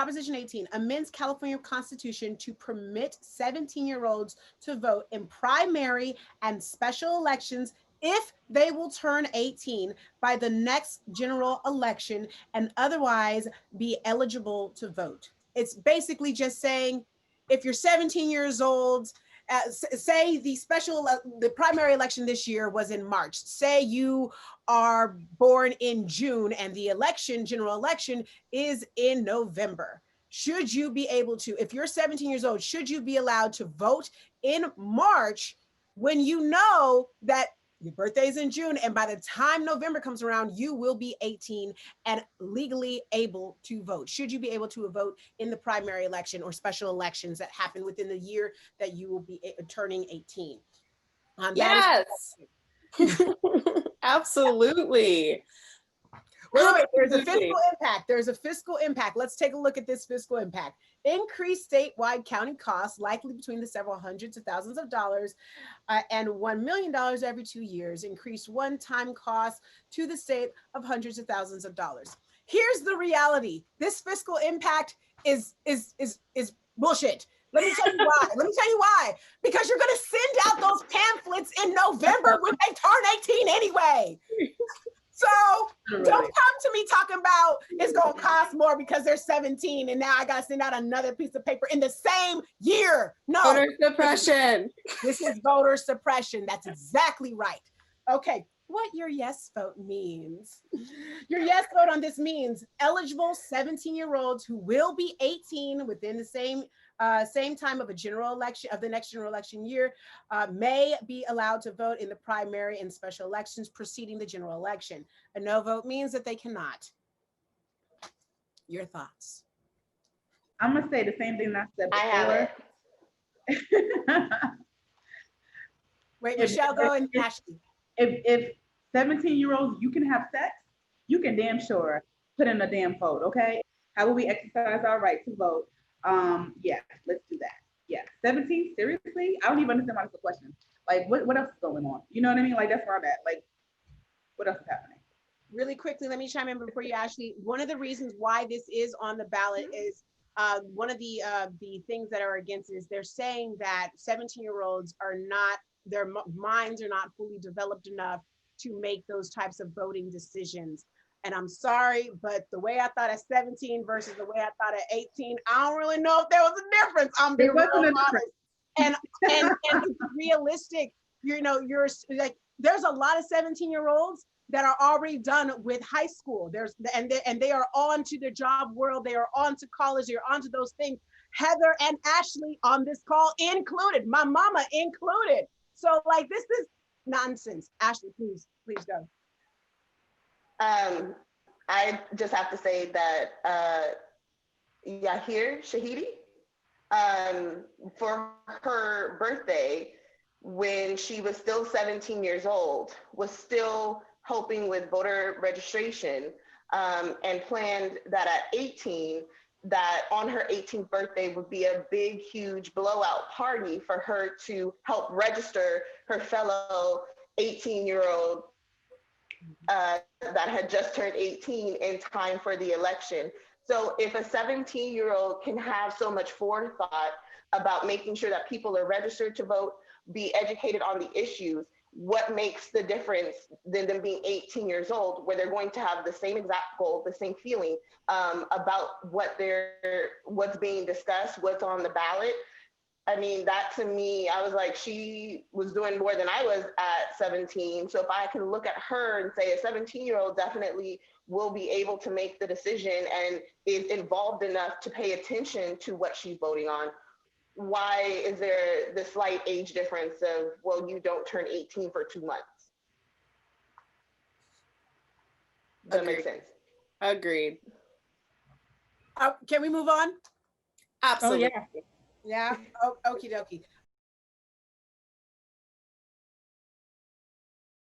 Proposition 18 amends California Constitution to permit 17-year-olds to vote in primary and special elections if they will turn 18 by the next general election and otherwise be eligible to vote. It's basically just saying if you're 17 years old, say the primary election this year was in March. Say you are born in June and the general election is in November. Should you be able to, if you're 17 years old, should you be allowed to vote in March when you know that your birthday is in June, and by the time November comes around, you will be 18 and legally able to vote? Should you be able to vote in the primary election or special elections that happen within the year that you will be turning 18? Yes. Absolutely. Wait, there's a fiscal impact. There's a fiscal impact. Let's take a look at this fiscal impact. Increased statewide county costs, likely between the several hundreds of thousands of dollars and $1 million every 2 years. Increased one-time costs to the state of hundreds of thousands of dollars. Here's the reality. This fiscal impact is bullshit. Let me tell you why. Because you're going to send out those pamphlets in November when they turn 18 anyway. So don't come to me talking about it's going to cost more because they're 17 and now I got to send out another piece of paper in the same year. No. Voter suppression. This is voter suppression. That's exactly right. Okay. What your yes vote means. Your yes vote on this means eligible 17-year-olds who will be 18 within the same time of a general election, of the next general election year, may be allowed to vote in the primary and special elections preceding the general election. A no vote means that they cannot. Your thoughts? I'm gonna say the same thing I said before. I have it. Wait, Michelle, go and Ashley. If 17-year-olds, you can have sex, you can damn sure put in a damn vote, okay? How will we exercise our right to vote? Yeah, let's do that. Yeah, 17, seriously? I don't even understand why that's a question. Like, what else is going on? You know what I mean? Like, that's where I'm at. Like, what else is happening? Really quickly, let me chime in before you, Ashley. One of the reasons why this is on the ballot is one of the things that are against it is they're saying that 17-year-olds are not, their minds are not fully developed enough to make those types of voting decisions. And I'm sorry, but the way I thought at 17 versus the way I thought at 18, I don't really know if there was a difference. I'm being real honest. And it's realistic. You know, you're like, there's a lot of 17-year-olds that are already done with high school. And they are on to the job world. They are on to college. They are on to those things. Heather and Ashley on this call included, my mama included. So like, this is nonsense. Ashley, please go. I just have to say that Yahir Shahidi, for her birthday, when she was still 17 years old, was still helping with voter registration, and planned that at 18, that on her 18th birthday would be a big, huge blowout party for her to help register her fellow 18-year-old that had just turned 18 in time for the election. So if a 17-year-old can have so much forethought about making sure that people are registered to vote, be educated on the issues, what makes the difference than them being 18 years old, where they're going to have the same exact goal, the same feeling about what's being discussed, what's on the ballot. I mean, that to me, I was like, she was doing more than I was at 17. So if I can look at her and say a 17-year-old definitely will be able to make the decision and is involved enough to pay attention to what she's voting on, why is there the slight age difference of, well, you don't turn 18 for 2 months? Does that make sense? Agreed. Can we move on? Absolutely. Oh, yeah. Yeah. Oh, okie dokie.